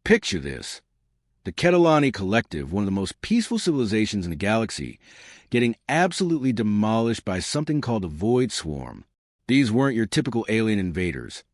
Picture this. The Ketelani Collective, one of the most peaceful civilizations in the galaxy, getting absolutely demolished by something called a Void Swarm. These weren't your typical alien invaders.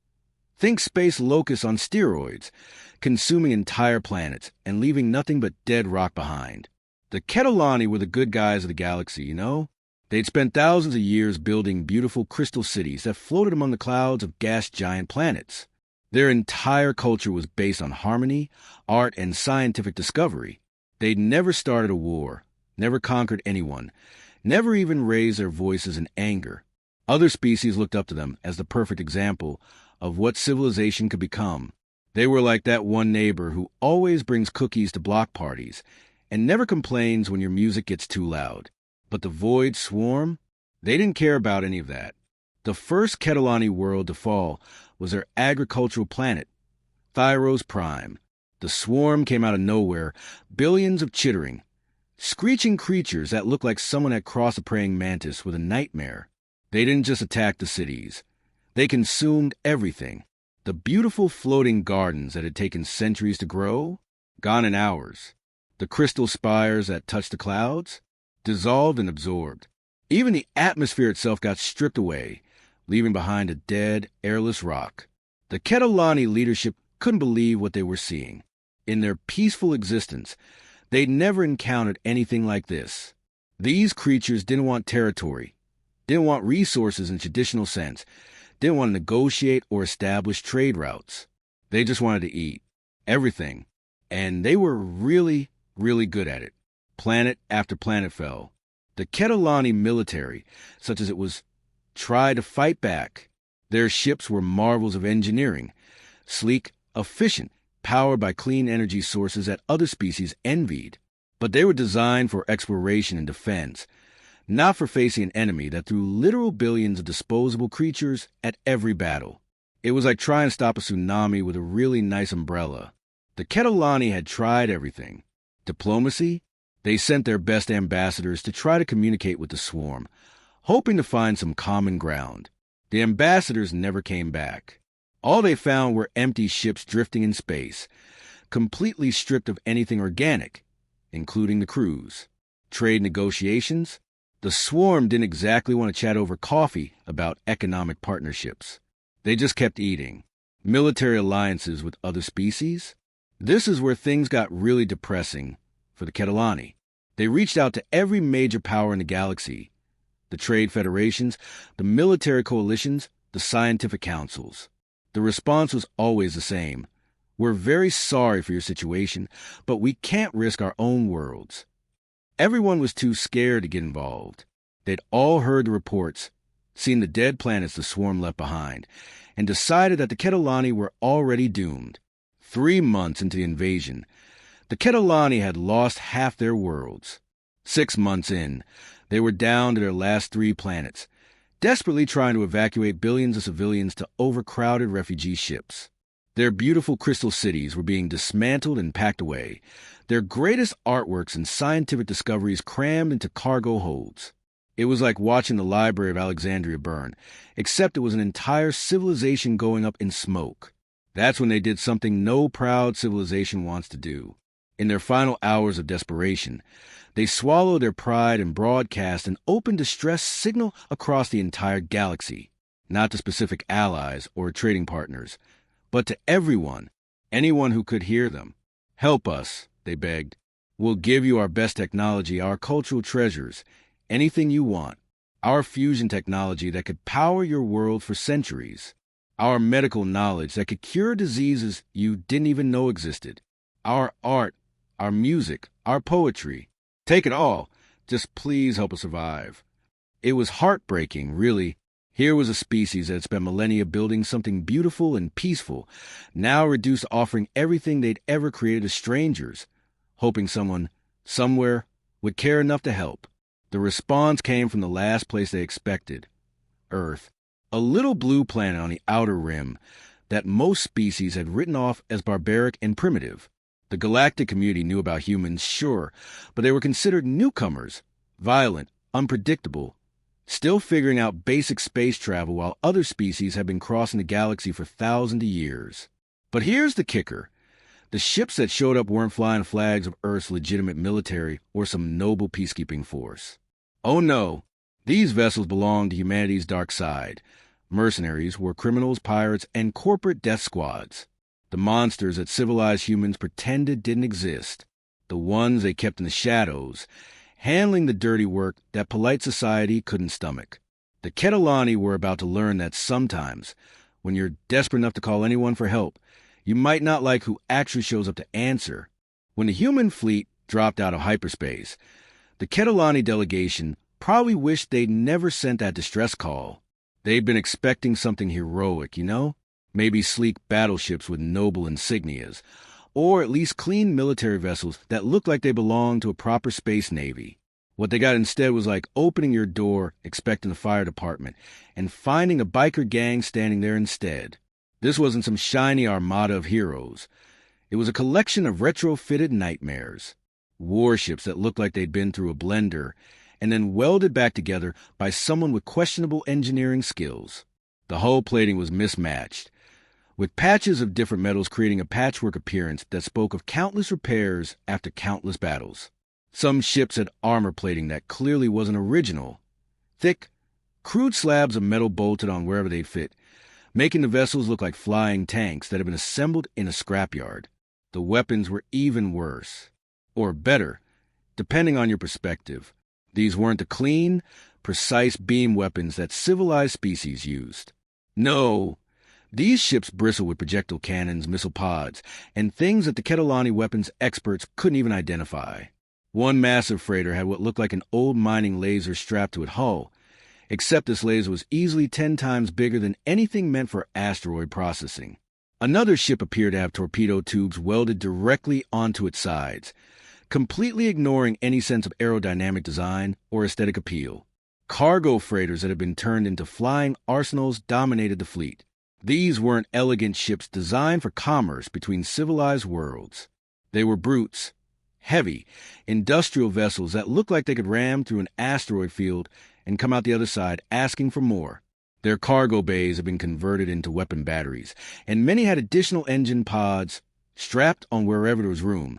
Think space locusts on steroids, consuming entire planets and leaving nothing but dead rock behind. The Ketelani were the good guys of the galaxy, you know? They'd spent thousands of years building beautiful crystal cities that floated among the clouds of gas giant planets. Their entire culture was based on harmony, art, and scientific discovery. They'd never started a war, never conquered anyone, never even raised their voices in anger. Other species looked up to them as the perfect example of what civilization could become. They were like that one neighbor who always brings cookies to block parties and never complains when your music gets too loud. But the Void Swarm? They didn't care about any of that. The first Ketelani world to fall was their agricultural planet, Thyros Prime. The swarm came out of nowhere, billions of chittering, screeching creatures that looked like someone had crossed a praying mantis with a nightmare. They didn't just attack the cities. They consumed everything. The beautiful floating gardens that had taken centuries to grow, gone in hours. The crystal spires that touched the clouds, dissolved and absorbed. Even the atmosphere itself got stripped away, leaving behind a dead, airless rock. The Ketelani leadership couldn't believe what they were seeing. In their peaceful existence, they'd never encountered anything like this. These creatures didn't want territory, didn't want resources in traditional sense, didn't want to negotiate or establish trade routes. They just wanted to eat. Everything. And they were really, really good at it. Planet after planet fell. The Ketelani military, such as it was, tried to fight back. Their ships were marvels of engineering, sleek, efficient, powered by clean energy sources that other species envied. But they were designed for exploration and defense, not for facing an enemy that threw literal billions of disposable creatures at every battle. It was like trying to stop a tsunami with a really nice umbrella. The Ketelani had tried everything. Diplomacy? They sent their best ambassadors to try to communicate with the swarm, hoping to find some common ground. The ambassadors never came back. All they found were empty ships drifting in space, completely stripped of anything organic, including the crews. Trade negotiations? The swarm didn't exactly want to chat over coffee about economic partnerships. They just kept eating. Military alliances with other species? This is where things got really depressing for the Ketelani. They reached out to every major power in the galaxy, the trade federations, the military coalitions, the scientific councils. The response was always the same. We're very sorry for your situation, but we can't risk our own worlds. Everyone was too scared to get involved. They'd all heard the reports, seen the dead planets the swarm left behind, and decided that the Ketelani were already doomed. 3 months into the invasion, the Ketelani had lost half their worlds. 6 months in, they were down to their last 3 planets, desperately trying to evacuate billions of civilians to overcrowded refugee ships. Their beautiful crystal cities were being dismantled and packed away, their greatest artworks and scientific discoveries crammed into cargo holds. It was like watching the Library of Alexandria burn, except it was an entire civilization going up in smoke. That's when they did something no proud civilization wants to do. In their final hours of desperation, they swallowed their pride and broadcast an open distress signal across the entire galaxy, not to specific allies or trading partners, but to everyone, anyone who could hear them. Help us, they begged. We'll give you our best technology, our cultural treasures, anything you want, our fusion technology that could power your world for centuries, our medical knowledge that could cure diseases you didn't even know existed, our art, our music, our poetry. Take it all. Just please help us survive. It was heartbreaking, really. Here was a species that had spent millennia building something beautiful and peaceful, now reduced to offering everything they'd ever created to strangers, hoping someone, somewhere, would care enough to help. The response came from the last place they expected, Earth, a little blue planet on the outer rim that most species had written off as barbaric and primitive. The galactic community knew about humans, sure, but they were considered newcomers, violent, unpredictable, still figuring out basic space travel while other species had been crossing the galaxy for thousands of years. But here's the kicker. The ships that showed up weren't flying flags of Earth's legitimate military or some noble peacekeeping force. Oh no, these vessels belonged to humanity's dark side. Mercenaries were criminals, pirates, and corporate death squads. The monsters that civilized humans pretended didn't exist. The ones they kept in the shadows, handling the dirty work that polite society couldn't stomach. The Ketelani were about to learn that sometimes, when you're desperate enough to call anyone for help, you might not like who actually shows up to answer. When the human fleet dropped out of hyperspace, the Ketelani delegation probably wished they'd never sent that distress call. They'd been expecting something heroic, you know? Maybe sleek battleships with noble insignias, or at least clean military vessels that looked like they belonged to a proper space navy. What they got instead was like opening your door, expecting the fire department, and finding a biker gang standing there instead. This wasn't some shiny armada of heroes. It was a collection of retrofitted nightmares. Warships that looked like they'd been through a blender and then welded back together by someone with questionable engineering skills. The hull plating was mismatched, with patches of different metals creating a patchwork appearance that spoke of countless repairs after countless battles. Some ships had armor plating that clearly wasn't original. Thick, crude slabs of metal bolted on wherever they'd fit, making the vessels look like flying tanks that had been assembled in a scrapyard. The weapons were even worse. Or better, depending on your perspective. These weren't the clean, precise beam weapons that civilized species used. No, these ships bristled with projectile cannons, missile pods, and things that the Ketelani weapons experts couldn't even identify. One massive freighter had what looked like an old mining laser strapped to its hull, except this laser was easily 10 times bigger than anything meant for asteroid processing. Another ship appeared to have torpedo tubes welded directly onto its sides, completely ignoring any sense of aerodynamic design or aesthetic appeal. Cargo freighters that had been turned into flying arsenals dominated the fleet. These weren't elegant ships designed for commerce between civilized worlds. They were brutes, heavy, industrial vessels that looked like they could ram through an asteroid field and come out the other side asking for more. Their cargo bays had been converted into weapon batteries, and many had additional engine pods strapped on wherever there was room,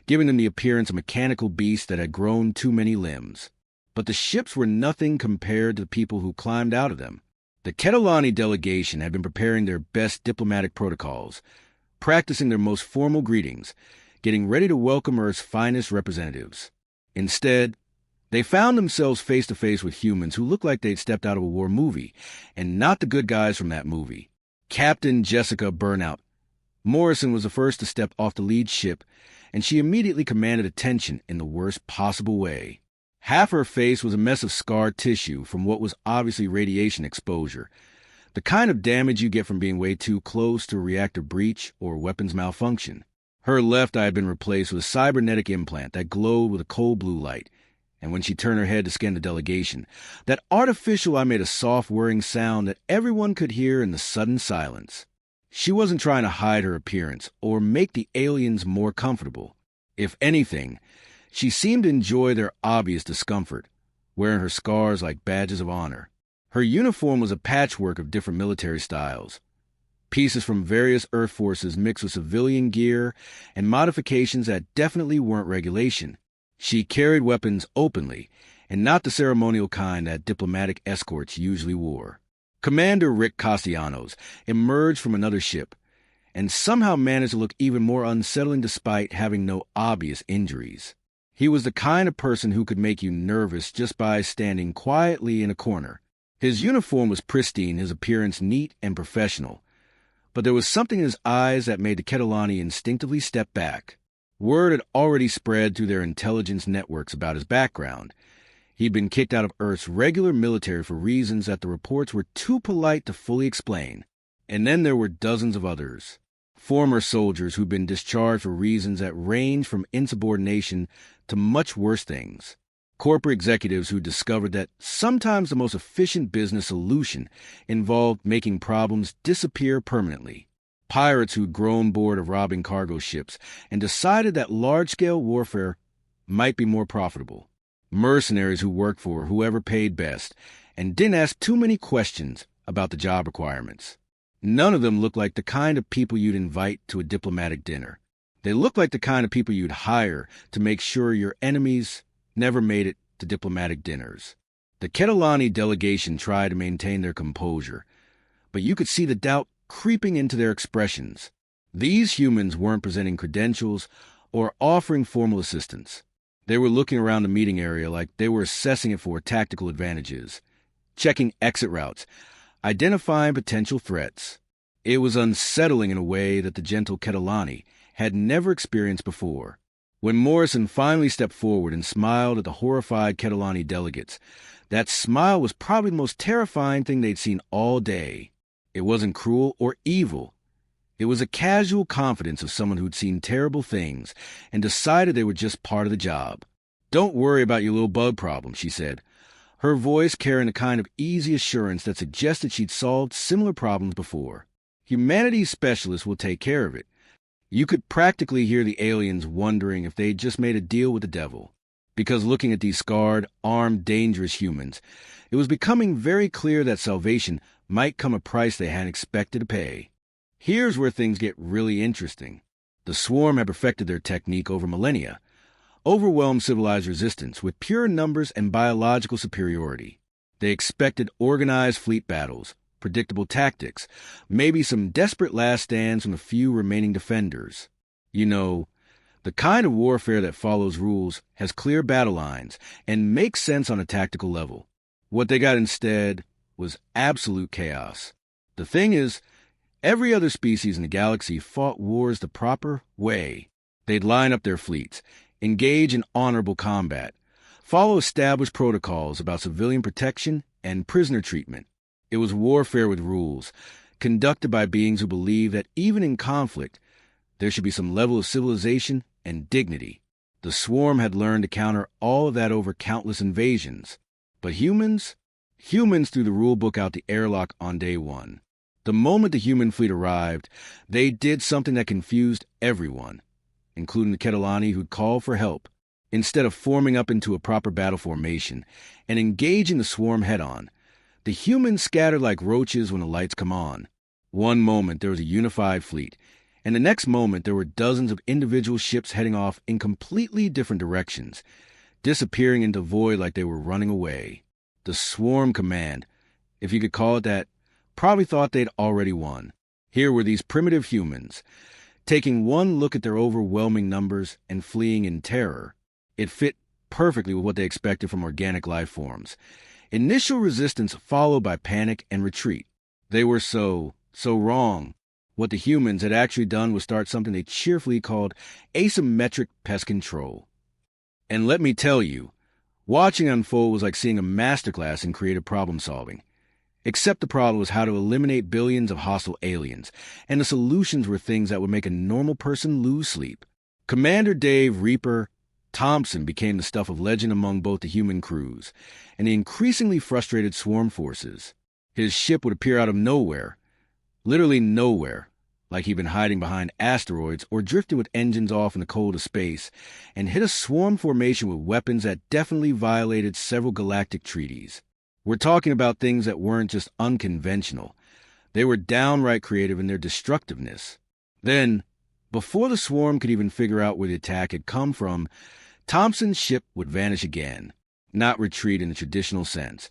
giving them the appearance of mechanical beasts that had grown too many limbs. But the ships were nothing compared to the people who climbed out of them. The Ketelani delegation had been preparing their best diplomatic protocols, practicing their most formal greetings, getting ready to welcome Earth's finest representatives. Instead, they found themselves face to face with humans who looked like they'd stepped out of a war movie, and not the good guys from that movie. Captain Jessica Burnout Morrison was the first to step off the lead ship, and she immediately commanded attention in the worst possible way. Half her face was a mess of scar tissue from what was obviously radiation exposure, the kind of damage you get from being way too close to a reactor breach or weapons malfunction. Her left eye had been replaced with a cybernetic implant that glowed with a cold blue light, and when she turned her head to scan the delegation, that artificial eye made a soft whirring sound that everyone could hear in the sudden silence. She wasn't trying to hide her appearance or make the aliens more comfortable. If anything, she seemed to enjoy their obvious discomfort, wearing her scars like badges of honor. Her uniform was a patchwork of different military styles, pieces from various Earth forces mixed with civilian gear and modifications that definitely weren't regulation. She carried weapons openly, and not the ceremonial kind that diplomatic escorts usually wore. Commander Rick Castellanos emerged from another ship, and somehow managed to look even more unsettling despite having no obvious injuries. He was the kind of person who could make you nervous just by standing quietly in a corner. His uniform was pristine, his appearance neat and professional, but there was something in his eyes that made the Ketelani instinctively step back. Word had already spread through their intelligence networks about his background. He'd been kicked out of Earth's regular military for reasons that the reports were too polite to fully explain. And then there were dozens of others. Former soldiers who'd been discharged for reasons that ranged from insubordination to much worse things. Corporate executives who discovered that sometimes the most efficient business solution involved making problems disappear permanently. Pirates who'd grown bored of robbing cargo ships and decided that large-scale warfare might be more profitable. Mercenaries who worked for whoever paid best and didn't ask too many questions about the job requirements. None of them looked like the kind of people you'd invite to a diplomatic dinner. They looked like the kind of people you'd hire to make sure your enemies never made it to diplomatic dinners. The Ketelani delegation tried to maintain their composure, but you could see the doubt creeping into their expressions. These humans weren't presenting credentials or offering formal assistance. They were looking around the meeting area like they were assessing it for tactical advantages, checking exit routes, identifying potential threats. It was unsettling in a way that the gentle Ketelani had never experienced before. When Morrison finally stepped forward and smiled at the horrified Ketelani delegates, that smile was probably the most terrifying thing they'd seen all day. It wasn't cruel or evil. It was a casual confidence of someone who'd seen terrible things and decided they were just part of the job. "Don't worry about your little bug problem," she said, her voice carrying a kind of easy assurance that suggested she'd solved similar problems before. "Humanities specialists will take care of it." You could practically hear the aliens wondering if they'd just made a deal with the devil. Because looking at these scarred, armed, dangerous humans, it was becoming very clear that salvation might come a price they hadn't expected to pay. Here's where things get really interesting. The swarm had perfected their technique over millennia, overwhelmed civilized resistance with pure numbers and biological superiority. They expected organized fleet battles, predictable tactics, maybe some desperate last stands from the few remaining defenders. You know, the kind of warfare that follows rules, has clear battle lines, and makes sense on a tactical level. What they got instead was absolute chaos. The thing is, every other species in the galaxy fought wars the proper way. They'd line up their fleets, engage in honorable combat, follow established protocols about civilian protection and prisoner treatment. It was warfare with rules, conducted by beings who believed that even in conflict, there should be some level of civilization and dignity. The swarm had learned to counter all of that over countless invasions. But humans threw the rulebook out the airlock on day one. The moment the human fleet arrived, they did something that confused everyone, including the Ketelani who'd called for help. Instead of forming up into a proper battle formation and engaging the swarm head-on, the humans scattered like roaches when the lights come on. One moment there was a unified fleet, and the next moment there were dozens of individual ships heading off in completely different directions, disappearing into void like they were running away. The swarm command, if you could call it that, probably thought they'd already won. Here were these primitive humans, taking one look at their overwhelming numbers and fleeing in terror. It fit perfectly with what they expected from organic life forms. Initial resistance followed by panic and retreat. They were so wrong. What the humans had actually done was start something they cheerfully called asymmetric pest control. And let me tell you, watching unfold was like seeing a masterclass in creative problem solving. Except the problem was how to eliminate billions of hostile aliens, and the solutions were things that would make a normal person lose sleep. Commander Dave Reaper Thompson became the stuff of legend among both the human crews and the increasingly frustrated swarm forces. His ship would appear out of nowhere, literally nowhere, like he'd been hiding behind asteroids or drifting with engines off in the cold of space, and hit a swarm formation with weapons that definitely violated several galactic treaties. We're talking about things that weren't just unconventional. They were downright creative in their destructiveness. Then, before the swarm could even figure out where the attack had come from, Thompson's ship would vanish again. Not retreat in the traditional sense,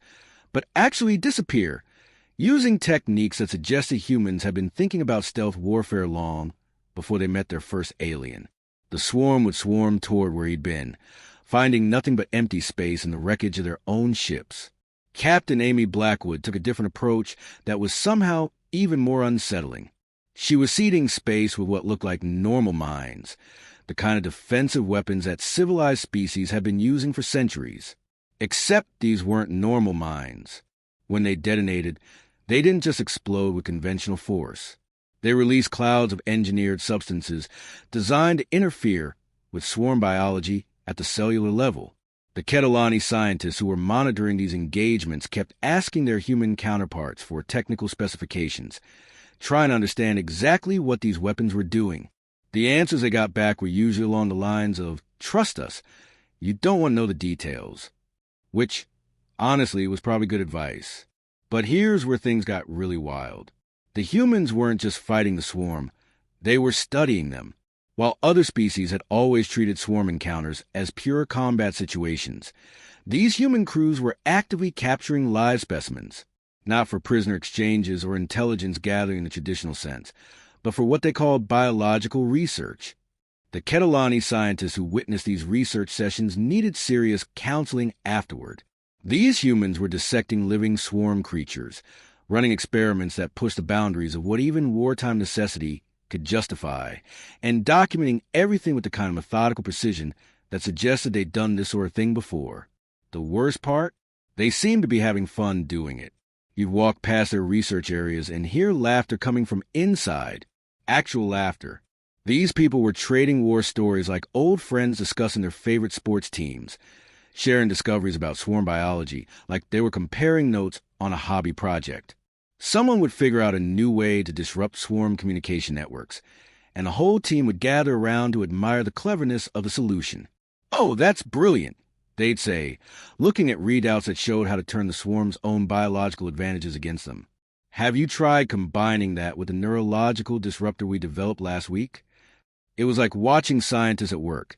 but actually disappear, using techniques that suggested humans had been thinking about stealth warfare long before they met their first alien. The swarm would swarm toward where he'd been, finding nothing but empty space in the wreckage of their own ships. Captain Amy Blackwood took a different approach that was somehow even more unsettling. She was seeding space with what looked like normal mines, the kind of defensive weapons that civilized species had been using for centuries. Except these weren't normal mines. When they detonated, they didn't just explode with conventional force. They released clouds of engineered substances designed to interfere with swarm biology at the cellular level. The Ketelani scientists who were monitoring these engagements kept asking their human counterparts for technical specifications, trying to understand exactly what these weapons were doing. The answers they got back were usually along the lines of, "Trust us, you don't want to know the details," which, honestly, was probably good advice. But here's where things got really wild. The humans weren't just fighting the swarm, they were studying them. While other species had always treated swarm encounters as pure combat situations, these human crews were actively capturing live specimens, not for prisoner exchanges or intelligence gathering in the traditional sense, but for what they called biological research. The Ketelani scientists who witnessed these research sessions needed serious counseling afterward. These humans were dissecting living swarm creatures, running experiments that pushed the boundaries of what even wartime necessity could justify, and documenting everything with the kind of methodical precision that suggested they'd done this sort of thing before. The worst part? They seemed to be having fun doing it. You'd walk past their research areas and hear laughter coming from inside. Actual laughter. These people were trading war stories like old friends discussing their favorite sports teams, sharing discoveries about swarm biology like they were comparing notes on a hobby project. Someone would figure out a new way to disrupt swarm communication networks, and the whole team would gather around to admire the cleverness of the solution. "Oh, that's brilliant," they'd say, looking at readouts that showed how to turn the swarm's own biological advantages against them. "Have you tried combining that with the neurological disruptor we developed last week?" It was like watching scientists at work,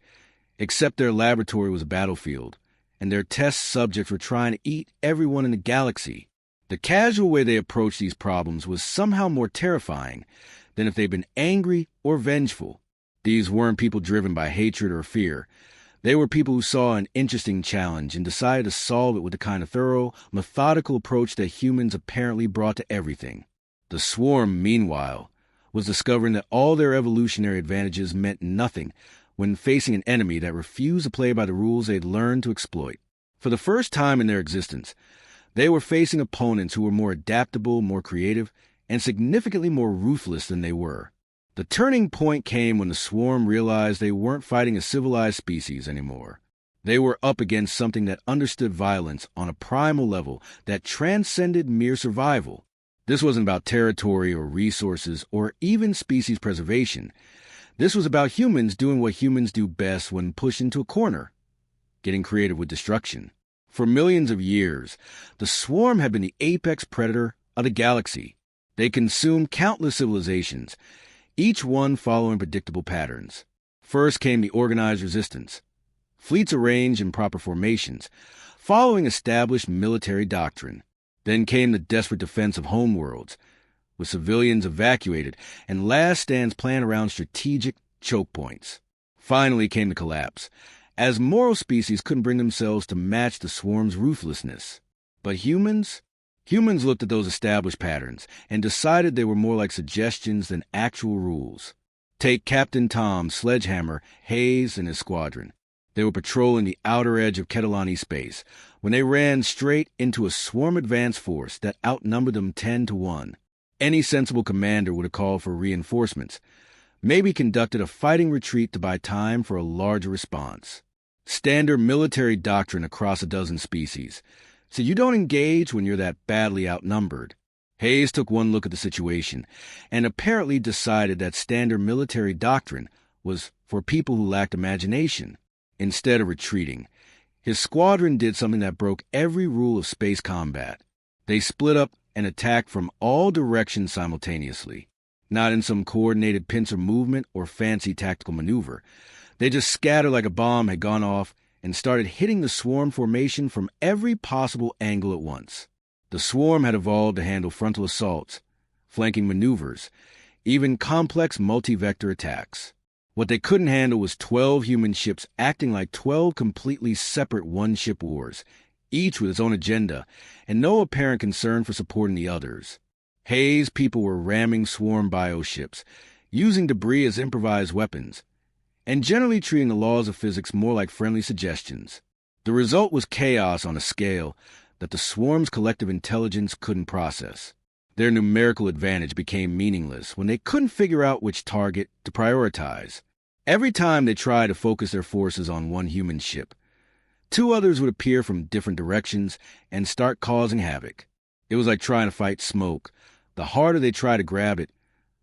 except their laboratory was a battlefield, and their test subjects were trying to eat everyone in the galaxy. The casual way they approached these problems was somehow more terrifying than if they'd been angry or vengeful. These weren't people driven by hatred or fear. They were people who saw an interesting challenge and decided to solve it with the kind of thorough, methodical approach that humans apparently brought to everything. The swarm, meanwhile, was discovering that all their evolutionary advantages meant nothing when facing an enemy that refused to play by the rules they'd learned to exploit. For the first time in their existence, they were facing opponents who were more adaptable, more creative, and significantly more ruthless than they were. The turning point came when the swarm realized they weren't fighting a civilized species anymore. They were up against something that understood violence on a primal level that transcended mere survival. This wasn't about territory or resources or even species preservation. This was about humans doing what humans do best when pushed into a corner, getting creative with destruction. For millions of years, the swarm had been the apex predator of the galaxy. They consumed countless civilizations, each one following predictable patterns. First came the organized resistance, fleets arranged in proper formations, following established military doctrine. Then came the desperate defense of homeworlds, with civilians evacuated and last stands planned around strategic choke points. Finally came the collapse, as moral species couldn't bring themselves to match the swarm's ruthlessness. But humans looked at those established patterns and decided they were more like suggestions than actual rules. Take Captain Tom Sledgehammer Hayes and his squadron. They were patrolling the outer edge of Ketelani space when they ran straight into a swarm advance force that outnumbered them 10-1. Any sensible commander would have called for reinforcements, maybe conducted a fighting retreat to buy time for a larger response. Standard military doctrine across a dozen species. So you don't engage when you're that badly outnumbered. Hayes took one look at the situation and apparently decided that standard military doctrine was for people who lacked imagination. Instead of retreating, his squadron did something that broke every rule of space combat. They split up and attacked from all directions simultaneously. Not in some coordinated pincer movement or fancy tactical maneuver. They just scattered like a bomb had gone off and started hitting the swarm formation from every possible angle at once. The swarm had evolved to handle frontal assaults, flanking maneuvers, even complex multi-vector attacks. What they couldn't handle was 12 human ships acting like 12 completely separate one-ship wars, each with its own agenda, and no apparent concern for supporting the others. Hayes' people were ramming swarm bioships, using debris as improvised weapons, and generally treating the laws of physics more like friendly suggestions. The result was chaos on a scale that the swarm's collective intelligence couldn't process. Their numerical advantage became meaningless when they couldn't figure out which target to prioritize. Every time they tried to focus their forces on one human ship, 2 others would appear from different directions and start causing havoc. It was like trying to fight smoke. The harder they tried to grab it,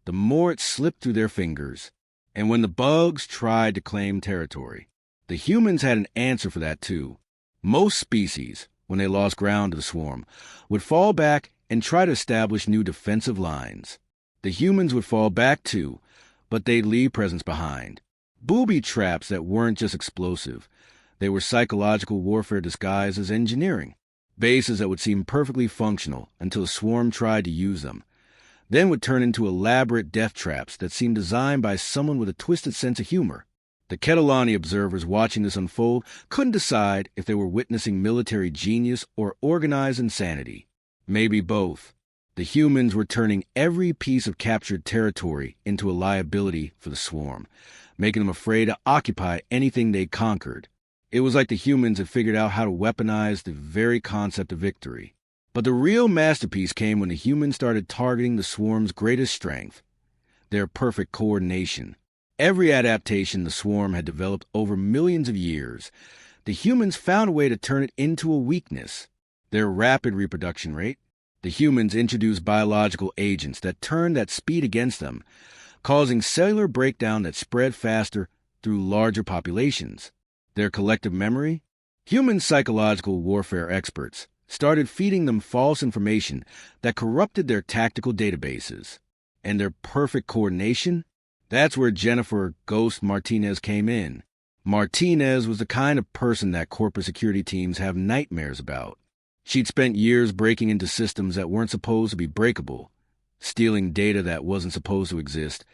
the more it slipped through their fingers. And when the bugs tried to claim territory, the humans had an answer for that too. Most species, when they lost ground to the swarm, would fall back and try to establish new defensive lines. The humans would fall back too, but they'd leave presence behind. Booby traps that weren't just explosive. They were psychological warfare disguised as engineering. Bases that would seem perfectly functional until a swarm tried to use them, then would turn into elaborate death traps that seemed designed by someone with a twisted sense of humor. The Ketelani observers watching this unfold couldn't decide if they were witnessing military genius or organized insanity. Maybe both. The humans were turning every piece of captured territory into a liability for the swarm, making them afraid to occupy anything they conquered. It was like the humans had figured out how to weaponize the very concept of victory. But the real masterpiece came when the humans started targeting the swarm's greatest strength, their perfect coordination. Every adaptation the swarm had developed over millions of years, the humans found a way to turn it into a weakness. Their rapid reproduction rate. The humans introduced biological agents that turned that speed against them, causing cellular breakdown that spread faster through larger populations. Their collective memory. Human psychological warfare experts started feeding them false information that corrupted their tactical databases. And their perfect coordination? That's where Jennifer Ghost Martinez came in. Martinez was the kind of person that corporate security teams have nightmares about. She'd spent years breaking into systems that weren't supposed to be breakable, stealing data that wasn't supposed to exist,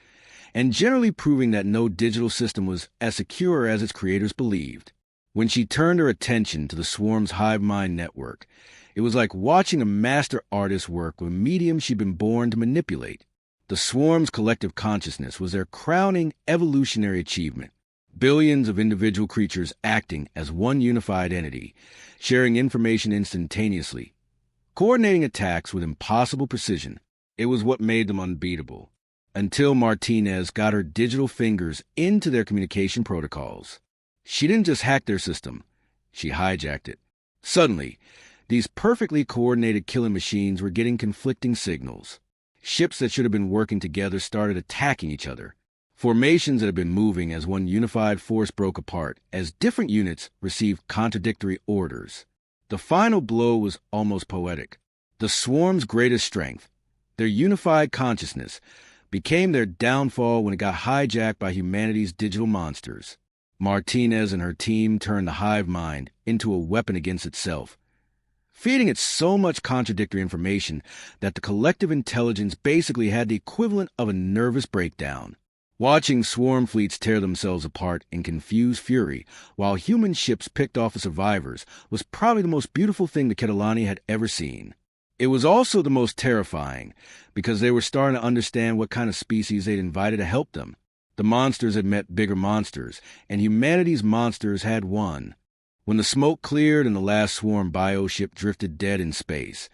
and generally proving that no digital system was as secure as its creators believed. When she turned her attention to the swarm's hive mind network, it was like watching a master artist work with a medium she'd been born to manipulate. The swarm's collective consciousness was their crowning evolutionary achievement. Billions of individual creatures acting as one unified entity, sharing information instantaneously, coordinating attacks with impossible precision. It was what made them unbeatable. Until Martinez got her digital fingers into their communication protocols. She didn't just hack their system, she hijacked it. Suddenly, these perfectly coordinated killing machines were getting conflicting signals. Ships that should have been working together started attacking each other. Formations that had been moving as one unified force broke apart as different units received contradictory orders. The final blow was almost poetic. The swarm's greatest strength, their unified consciousness, became their downfall when it got hijacked by humanity's digital monsters. Martinez and her team turned the hive mind into a weapon against itself, feeding it so much contradictory information that the collective intelligence basically had the equivalent of a nervous breakdown. Watching swarm fleets tear themselves apart in confused fury while human ships picked off the survivors was probably the most beautiful thing the Ketelani had ever seen. It was also the most terrifying because they were starting to understand what kind of species they'd invited to help them. The monsters had met bigger monsters, and humanity's monsters had won. When the smoke cleared and the last swarm bioship drifted dead in space,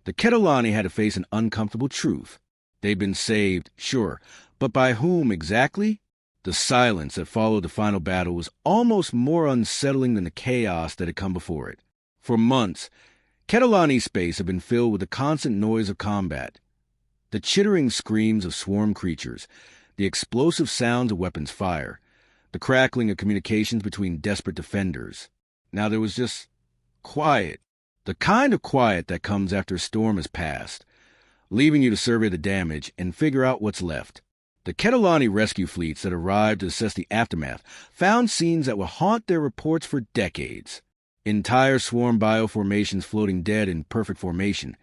the Ketelani had to face an uncomfortable truth. They'd been saved, sure, but by whom exactly? The silence that followed the final battle was almost more unsettling than the chaos that had come before it. For months, Ketelani space had been filled with the constant noise of combat, the chittering screams of swarm creatures, the explosive sounds of weapons fire, the crackling of communications between desperate defenders. Now there was just quiet, the kind of quiet that comes after a storm has passed, leaving you to survey the damage and figure out what's left. The Ketelani rescue fleets that arrived to assess the aftermath found scenes that would haunt their reports for decades. Entire swarm bioformations floating dead in perfect formation,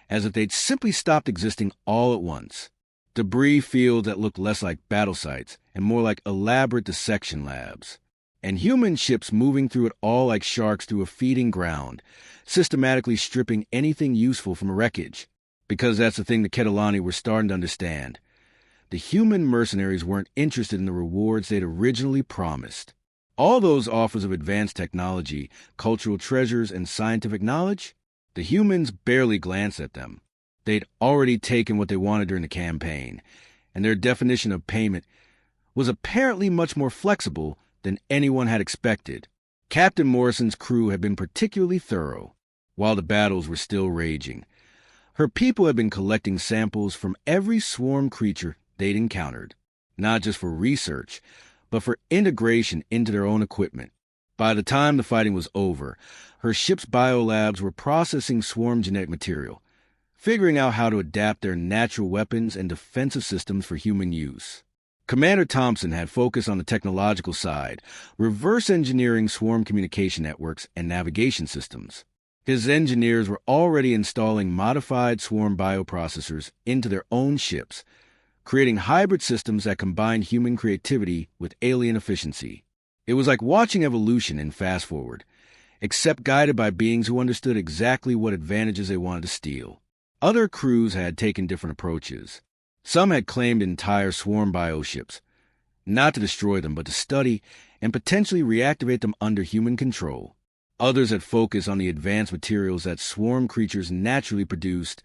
as if they'd simply stopped existing all at once. Debris fields that looked less like battle sites and more like elaborate dissection labs. And human ships moving through it all like sharks through a feeding ground, systematically stripping anything useful from wreckage. Because that's the thing the Ketelani were starting to understand. The human mercenaries weren't interested in the rewards they'd originally promised. All those offers of advanced technology, cultural treasures, and scientific knowledge, the humans barely glanced at them. They'd already taken what they wanted during the campaign, and their definition of payment was apparently much more flexible than anyone had expected. Captain Morrison's crew had been particularly thorough, while the battles were still raging. Her people had been collecting samples from every swarm creature they'd encountered, not just for research, but for integration into their own equipment. By the time the fighting was over, her ship's biolabs were processing swarm genetic material, figuring out how to adapt their natural weapons and defensive systems for human use. Commander Thompson had focused on the technological side, reverse engineering swarm communication networks and navigation systems. His engineers were already installing modified swarm bioprocessors into their own ships, creating hybrid systems that combined human creativity with alien efficiency. It was like watching evolution in fast forward, except guided by beings who understood exactly what advantages they wanted to steal. Other crews had taken different approaches. Some had claimed entire swarm bioships, not to destroy them, but to study and potentially reactivate them under human control. Others had focused on the advanced materials that swarm creatures naturally produced,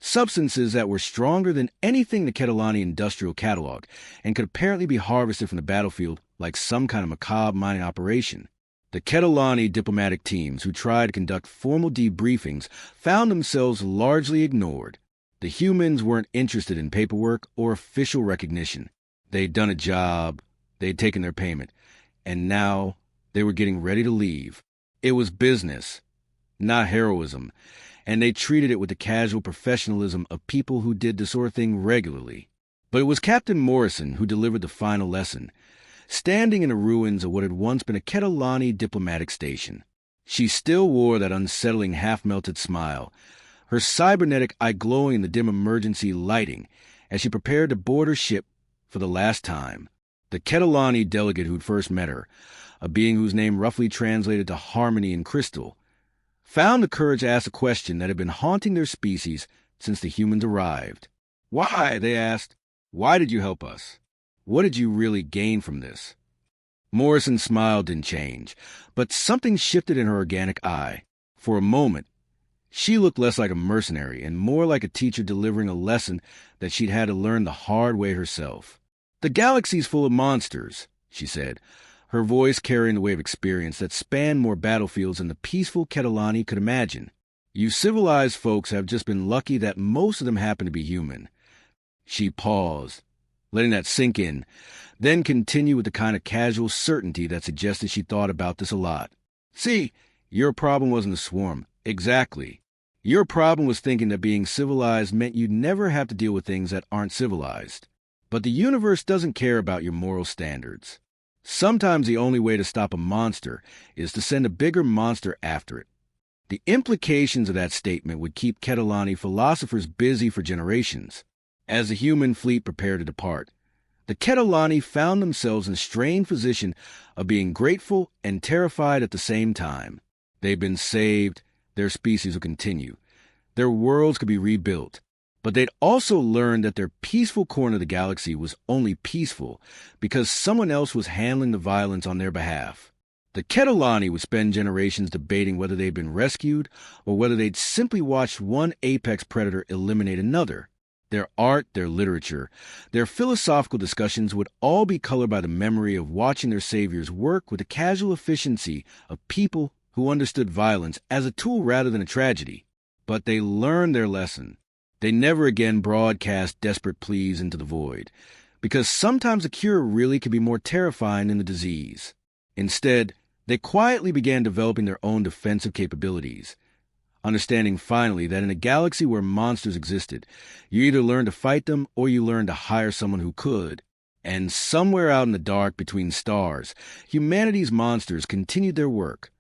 substances that were stronger than anything the Ketelani industrial catalog and could apparently be harvested from the battlefield like some kind of macabre mining operation. The Ketelani diplomatic teams who tried to conduct formal debriefings found themselves largely ignored. The humans weren't interested in paperwork or official recognition. They'd done a job, they'd taken their payment, and now they were getting ready to leave. It was business, not heroism, and they treated it with the casual professionalism of people who did this sort of thing regularly. But it was Captain Morrison who delivered the final lesson, standing in the ruins of what had once been a Ketelani diplomatic station. She still wore that unsettling half-melted smile, her cybernetic eye glowing in the dim emergency lighting as she prepared to board her ship for the last time. The Ketelani delegate who'd first met her, a being whose name roughly translated to harmony in crystal, found the courage to ask a question that had been haunting their species since the humans arrived. "Why?" they asked. "Why did you help us? What did you really gain from this?" Morrison's smile didn't change, but something shifted in her organic eye. For a moment, she looked less like a mercenary and more like a teacher delivering a lesson that she'd had to learn the hard way herself. "The galaxy's full of monsters," she said, her voice carrying the weight of experience that spanned more battlefields than the peaceful Ketelani could imagine. "You civilized folks have just been lucky that most of them happen to be human." She paused, letting that sink in, then continued with the kind of casual certainty that suggested she thought about this a lot. "See, your problem wasn't a swarm. Exactly. Your problem was thinking that being civilized meant you'd never have to deal with things that aren't civilized. But the universe doesn't care about your moral standards. Sometimes the only way to stop a monster is to send a bigger monster after it." The implications of that statement would keep Ketelani philosophers busy for generations. As the human fleet prepared to depart, the Ketelani found themselves in a strained position of being grateful and terrified at the same time. They'd been saved, their species would continue, their worlds could be rebuilt, but they'd also learned that their peaceful corner of the galaxy was only peaceful because someone else was handling the violence on their behalf. The Ketelani would spend generations debating whether they'd been rescued or whether they'd simply watched one apex predator eliminate another. Their art, their literature, their philosophical discussions would all be colored by the memory of watching their saviors work with the casual efficiency of people who understood violence as a tool rather than a tragedy. But they learned their lesson. They never again broadcast desperate pleas into the void, because sometimes a cure really can be more terrifying than the disease. Instead, they quietly began developing their own defensive capabilities, understanding finally that in a galaxy where monsters existed, you either learned to fight them or you learned to hire someone who could. And somewhere out in the dark between stars, humanity's monsters continued their work,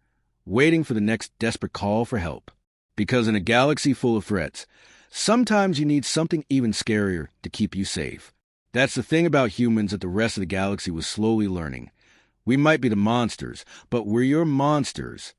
waiting for the next desperate call for help. Because in a galaxy full of threats, sometimes you need something even scarier to keep you safe. That's the thing about humans that the rest of the galaxy was slowly learning. We might be the monsters, but we're your monsters.